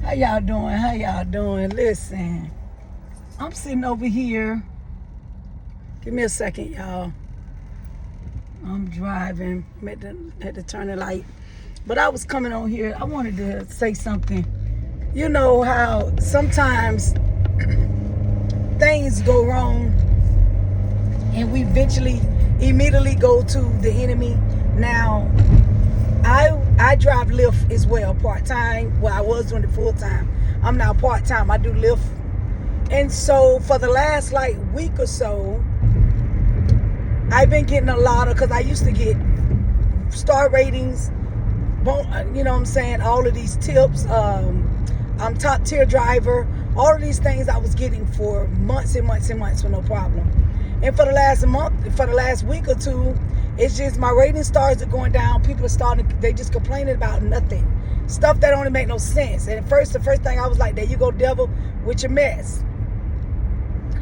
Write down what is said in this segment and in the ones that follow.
How y'all doing? How y'all doing? Listen, I'm sitting over here. Give me a second, y'all. I'm driving. Had to turn the light. But I was coming on here. I wanted to say something. You know how sometimes things go wrong and we immediately go to the enemy. Now, I drive Lyft as well, part-time. Well, I was doing it full-time. I'm now part-time. I do Lyft. And so for the last week or so, I've been getting a lot of, because I used to get star ratings, you know what I'm saying, all of these tips, I'm top tier driver, all of these things I was getting for months and months and months with no problem. And for the last week or two, it's just my rating stars are going down. People are they just complaining about nothing. Stuff that don't even make no sense. And the first thing I was like, there you go, devil, with your mess.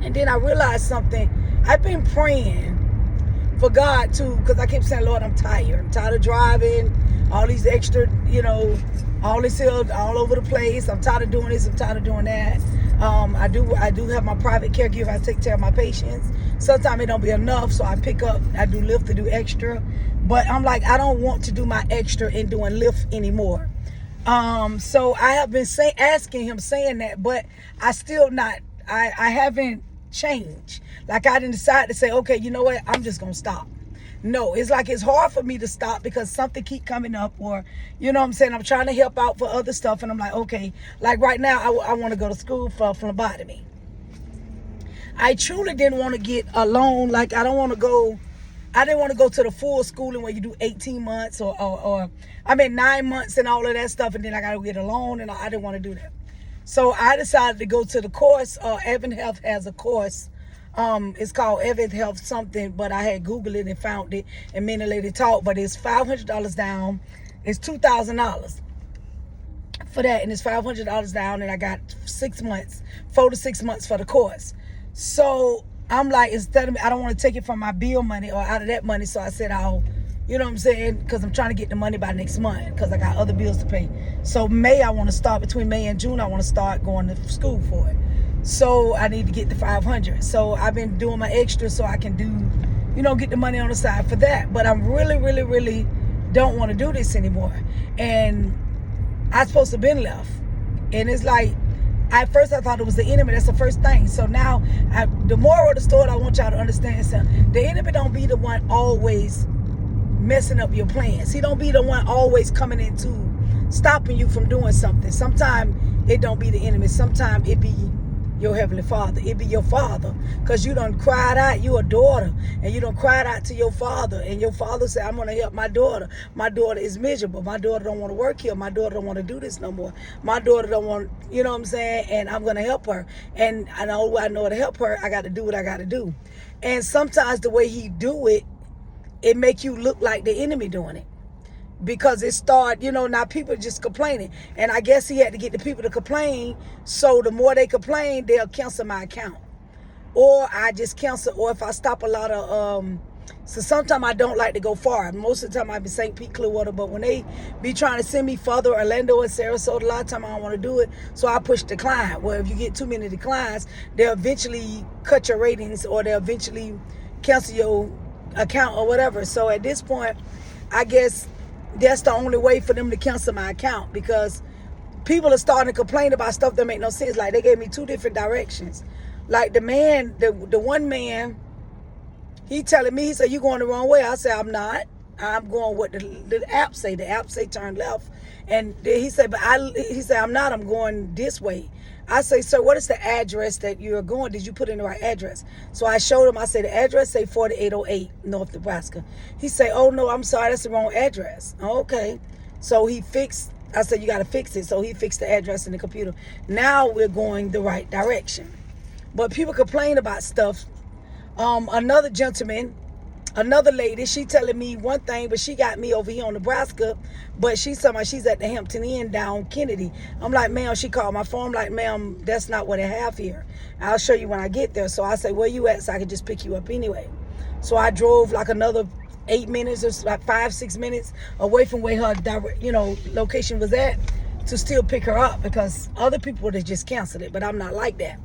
And then I realized something. I've been praying for God too, because I kept saying, Lord, I'm tired. I'm tired of driving, all these extra, all this here, all over the place. I'm tired of doing this. I'm tired of doing that. I do have my private caregiver. I take care of my patients. Sometimes it don't be enough, so I do Lyft to do extra. But I'm like, I don't want to do my extra in doing Lyft anymore. So I have been asking him, saying that, but I haven't changed. Like I didn't decide to say, okay, you know what? I'm just going to stop. No, it's hard for me to stop because something keep coming up, or, you know what I'm saying? I'm trying to help out for other stuff. And I'm like, okay, like right now, I want to go to school for phlebotomy. I truly didn't want to get a loan. I didn't want to go to the full schooling where you do 18 months or 9 months and all of that stuff. And then I got to get a loan, and I didn't want to do that. So I decided to go to the course. Evan Health has a course. It's called Evan Health something, but I had Googled it and found it, and me and the lady talked, but it's $500 down. It's $2,000 for that, and it's $500 down, and I got 4 to 6 months for the course. So I'm like, I don't want to take it from my bill money or out of that money, so I said you know what I'm saying? Because I'm trying to get the money by next month because I got other bills to pay. So between May and June, I want to start going to school for it. So I need to get the $500. So I've been doing my extra so I can get the money on the side for that. But I'm really, really, really don't want to do this anymore. And I'm supposed to have been left. And it's like, at first I thought it was the enemy. That's the first thing. So now, the moral of the story, I want y'all to understand something. The enemy don't be the one always messing up your plans. He don't be the one always coming into stopping you from doing something. Sometimes it don't be the enemy. Sometimes it be your Heavenly Father. It be your Father, because you done cried out. You a daughter, and you done cried out to your Father, and your Father said, I'm going to help my daughter. My daughter is miserable. My daughter don't want to work here. My daughter don't want to do this no more. My daughter don't want, you know what I'm saying, and I'm going to help her. And I know to help her, I got to do what I got to do. And sometimes the way he do it, it make you look like the enemy doing it. Because it started, now people just complaining. And I guess he had to get the people to complain. So the more they complain, they'll cancel my account. Or I just cancel, or if I stop a lot of, so sometimes I don't like to go far. Most of the time I be St. Pete, Clearwater, but when they be trying to send me further, Orlando and Sarasota, a lot of time I don't want to do it. So I push decline. Well, if you get too many declines, they'll eventually cut your ratings, or they'll eventually cancel your account or whatever. So at this point, I guess that's the only way for them to cancel my account, because people are starting to complain about stuff that make no sense. Like, they gave me 2 different directions. Like the one man, he telling me, he said, you going the wrong way. I said, I'm not. I'm going what the app say. The app say turn left. And he said, I'm not. I'm going this way. I say, sir, what is the address that you're going? Did you put in the right address? So I showed him. I said, the address say 4808 North Nebraska. He said, oh, no, I'm sorry. That's the wrong address. Okay. So he fixed. I said, you got to fix it. So he fixed the address in the computer. Now we're going the right direction. But people complain about stuff. Another lady, she telling me one thing, but she got me over here on Nebraska, but she's talking about she's at the Hampton Inn down Kennedy. I'm like, ma'am, she called my phone. I'm like, ma'am, that's not what I have here. I'll show you when I get there. So I say, where you at? So I can just pick you up anyway. So I drove like another 8 minutes or like 5-6 minutes away from where her direct, location was at. to still pick her up because other people would have just canceled it, but I'm not like that.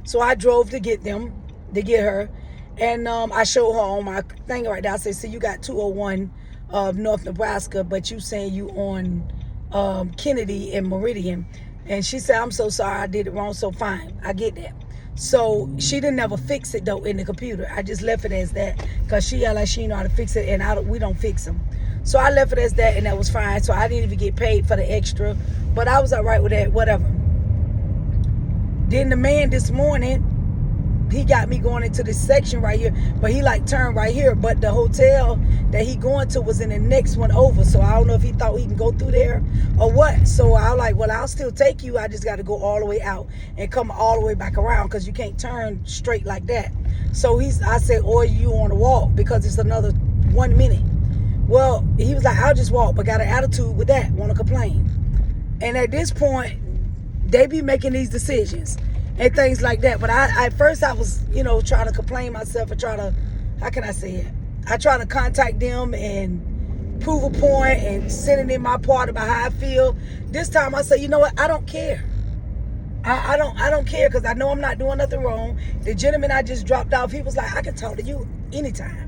So I drove to get her, and I showed her on my thing right there. I said, see, you got 201 of North Nebraska, but you saying you on Kennedy and Meridian. And she said, I'm so sorry, I did it wrong. So fine, I get that. So she didn't ever fix it though in the computer. I just left it as that because she like she know how to fix it, and we don't fix them. So I left it as that, and that was fine. So I didn't even get paid for the extra, but I was all right with that, whatever. Then the man this morning, he got me going into this section right here, but he like turned right here, but the hotel that he going to was in the next one over. So I don't know if he thought he can go through there or what. So I was like, well, I'll still take you. I just got to go all the way out and come all the way back around because you can't turn straight like that. So I said, or you on the walk because it's another 1 minute. Well, he was like, I'll just walk, but got an attitude with that, want to complain. And at this point, they be making these decisions and things like that. But at first I was, trying to complain myself and try to, how can I say it? I try to contact them and prove a point and sending in my part about how I feel. This time I say, you know what? I don't care. I don't care because I know I'm not doing nothing wrong. The gentleman I just dropped off, he was like, I can talk to you anytime.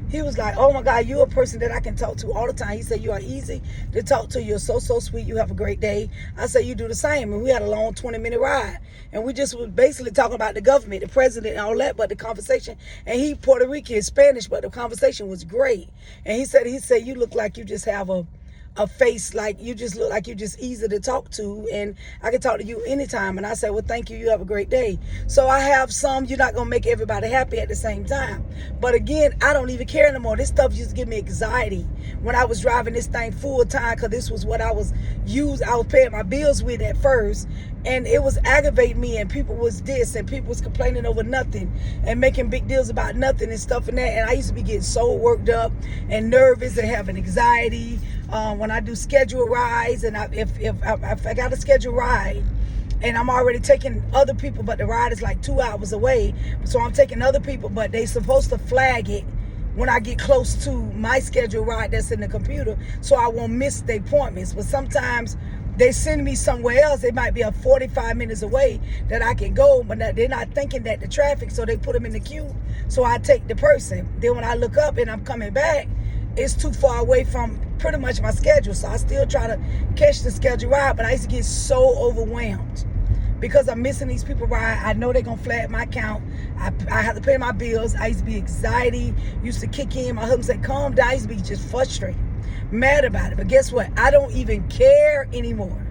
He was like, oh my God, you're a person that I can talk to all the time. He said, you are easy to talk to. You're so sweet. You have a great day. I said, you do the same. And we had a long 20-minute ride. And we just was basically talking about the government, the president and all that, but the conversation, and he Puerto Rican, Spanish, but the conversation was great. And he said, you look like you just have a face, like you just look like you're just easy to talk to, and I can talk to you anytime. And I said, well, thank you, you have a great day. So I have you're not gonna make everybody happy at the same time, but again, I don't even care anymore. This stuff used to give me anxiety when I was driving this thing full time, because this was what I was paying my bills with at first, and it was aggravating me, and people was and people was complaining over nothing and making big deals about nothing and stuff and that. And I used to be getting so worked up and nervous and having anxiety when I do scheduled rides. And if I got a scheduled ride and I'm already taking other people, but the ride is like 2 hours away, so I'm taking other people, but they supposed to flag it when I get close to my scheduled ride that's in the computer, so I won't miss the appointments. But sometimes they send me somewhere else. It might be a 45 minutes away that I can go, but they're not thinking that the traffic, so they put them in the queue. So I take the person. Then when I look up and I'm coming back, it's too far away from pretty much my schedule. So I still try to catch the scheduled ride, but I used to get so overwhelmed because I'm missing these people ride. I know they're going to flag my account. I have to pay my bills. I used to be anxiety, used to kick in. My husband said, calm down. I used to be just frustrated, mad about it. But guess what? I don't even care anymore.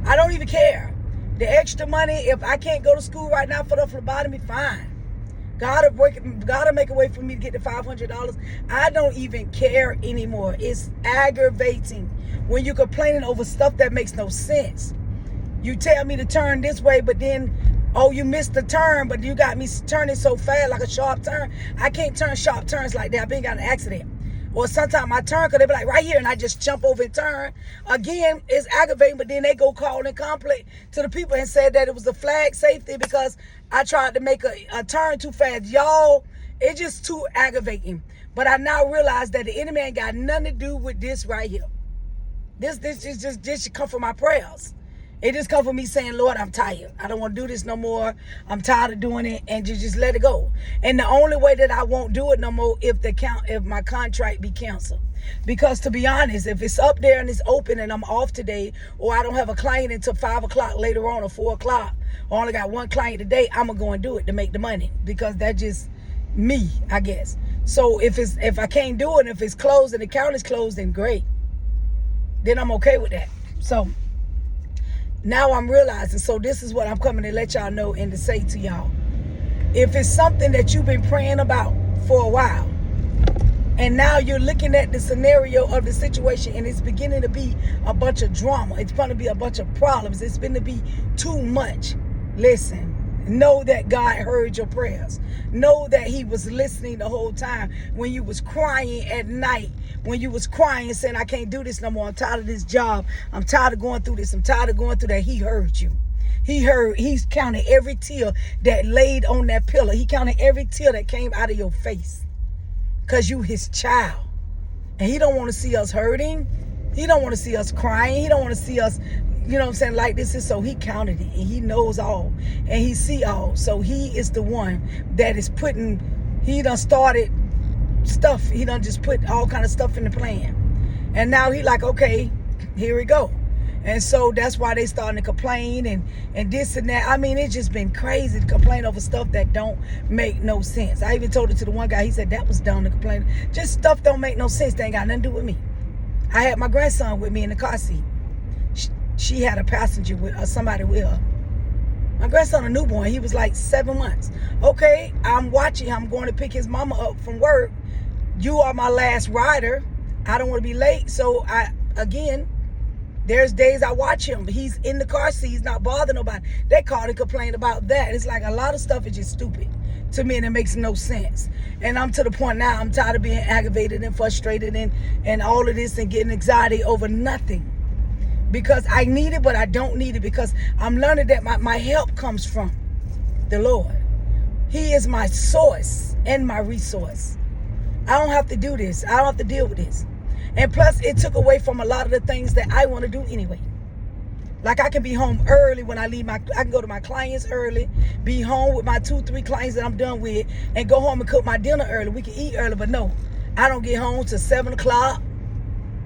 I don't even care. The extra money, if I can't go to school right now for the phlebotomy, fine. God will make a way for me to get the $500. I don't even care anymore. It's aggravating when you're complaining over stuff that makes no sense. You tell me to turn this way, but then, oh, you missed the turn, but you got me turning so fast like a sharp turn. I can't turn sharp turns like that. I've been got an accident. Or sometimes I turn, because they be like, right here, and I just jump over and turn. Again, it's aggravating, but then they go call and complain to the people and said that it was a flag safety because I tried to make a turn too fast. Y'all, it's just too aggravating. But I now realize that the enemy ain't got nothing to do with this right here. This should come from my prayers. It just come from me saying, Lord, I'm tired. I don't want to do this no more. I'm tired of doing it, and just let it go. And the only way that I won't do it no more if my contract be canceled. Because to be honest, if it's up there and it's open and I'm off today, or I don't have a client until 5 o'clock later on or 4 o'clock, or only got one client today, I'm gonna go and do it to make the money, because that's just me, I guess. So if I can't do it, if it's closed and the account is closed, then great. Then I'm okay with that. So now I'm realizing, so this is what I'm coming to let y'all know and to say to y'all. If it's something that you've been praying about for a while, and now you're looking at the scenario of the situation and it's beginning to be a bunch of drama, it's going to be a bunch of problems, it's going to be too much, listen. Know that God heard your prayers. Know that he was listening the whole time. When you was crying at night, when you was crying saying, I can't do this no more, I'm tired of this job, I'm tired of going through this, I'm tired of going through that, he heard you. He's counted every tear that laid on that pillow. He counted every tear that came out of your face, because you his child. And he don't want to see us hurting. He don't want to see us crying. He don't want to see us, you know what I'm saying, like this is, so he counted it, and he knows all, and he see all. So he is the one that is putting, he done started stuff, he done just put all kind of stuff in the plan. And now he like, okay, here we go. And so that's why they starting to complain and this and that. I mean, it's just been crazy to complain over stuff that don't make no sense. I even told it to the one guy. He said that was dumb to complain. Just stuff don't make no sense. They ain't got nothing to do with me. I had my grandson with me in the car seat. She had a passenger with somebody with her. My grandson, a newborn, he was like 7 months. Okay, I'm watching. I'm going to pick his mama up from work. You are my last rider. I don't want to be late. So again, there's days I watch him. He's in the car seat. He's not bothering nobody. They call and complain about that. It's like a lot of stuff is just stupid to me, and it makes no sense. And I'm to the point now, I'm tired of being aggravated and frustrated and all of this and getting anxiety over nothing. Because I need it, but I don't need it, because I'm learning that my help comes from the Lord. He is my source and my resource. I don't have to do this. I don't have to deal with this. And plus, it took away from a lot of the things that I want to do anyway. Like I can be home early when I leave I can go to my clients early, be home with my 2-3 clients that I'm done with, and go home and cook my dinner early. We can eat early, but no, I don't get home till 7 o'clock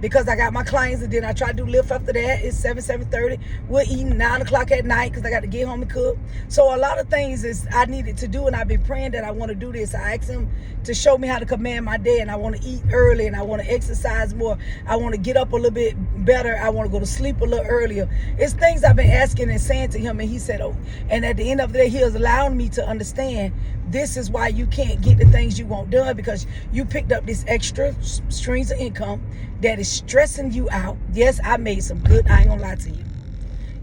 because I got my clients, and then I try to do lift after that. It's 7:30. We're eating 9 o'clock at night because I got to get home and cook. So a lot of things is I needed to do, and I've been praying that I want to do this. I asked him to show me how to command my day, and I want to eat early, and I want to exercise more. I want to get up a little bit better. I want to go to sleep a little earlier. It's things I've been asking and saying to him, and he said, oh, and at the end of the day, he is allowing me to understand this is why you can't get the things you want done, because you picked up this extra streams of income that is stressing you out. Yes, I made some good, I ain't gonna lie to you.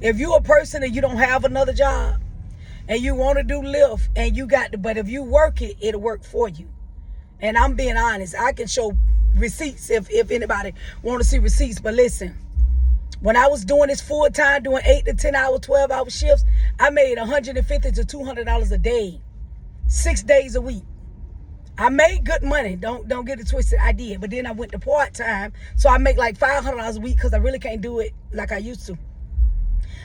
If you're a person and you don't have another job and you want to do Lyft and you got to, but if you work it, it'll work for you. And I'm being honest, I can show receipts if anybody want to see receipts. But listen, when I was doing this full time, doing 8 to 10 hour, 12 hour shifts, I made $150 to $200 a day, 6 days a week. I made good money. Don't get it twisted. I did. But then I went to part-time. So I make like $500 a week because I really can't do it like I used to.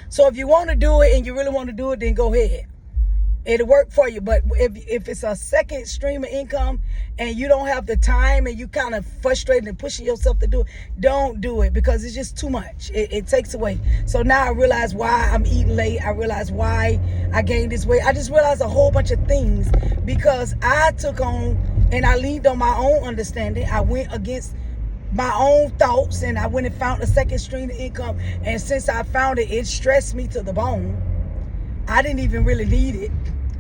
So if you want to do it and you really want to do it, then go ahead. It'll work for you. But if it's a second stream of income and you don't have the time and you kind of frustrated and pushing yourself to do it, don't do it, because it's just too much. It takes away. So now I realize why I'm eating late. I realize why I gained this weight. I just realized a whole bunch of things because I took on and I leaned on my own understanding. I went against my own thoughts and I went and found a second stream of income. And since I found it, it stressed me to the bone. I didn't even really need it.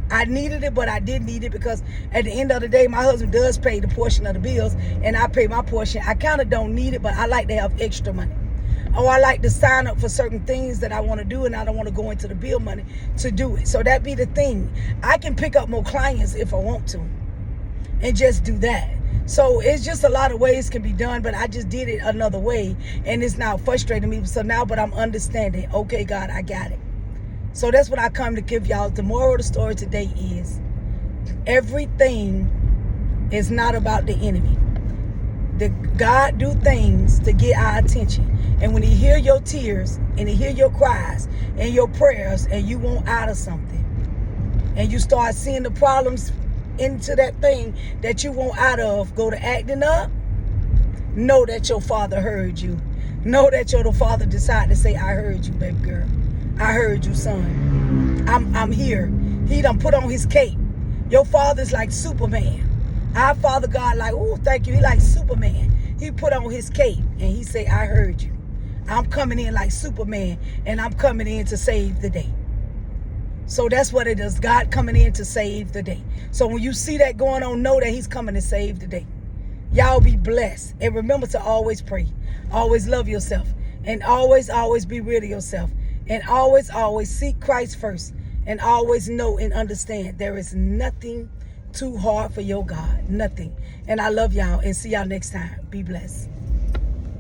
I needed it, but I didn't need it because at the end of the day, my husband does pay the portion of the bills and I pay my portion. I kind of don't need it, but I like to have extra money. Or I like to sign up for certain things that I want to do and I don't want to go into the bill money to do it. So that be the thing. I can pick up more clients if I want to and just do that. So it's just a lot of ways can be done, but I just did it another way and it's now frustrating me. So now, but I'm understanding, okay, God, I got it. So that's what I come to give y'all. The moral of the story today is everything is not about the enemy. God do things to get our attention. And when he hear your tears and he hear your cries and your prayers and you want out of something and you start seeing the problems into that thing that you want out of, go to acting up, know that your father heard you. Know that your father decided to say, I heard you, baby girl. I heard you, son. I'm here. He done put on his cape. Your father's like Superman. Our Father God like, oh, thank you. He like Superman. He put on his cape and he say, I heard you. I'm coming in like Superman and I'm coming in to save the day. So that's what it is. God coming in to save the day. So when you see that going on, know that he's coming to save the day. Y'all be blessed. And remember to always pray. Always love yourself. And always be real to yourself. And always seek Christ first. And always know and understand there is nothing too hard for your God. Nothing. And I love y'all and see y'all next time. Be blessed.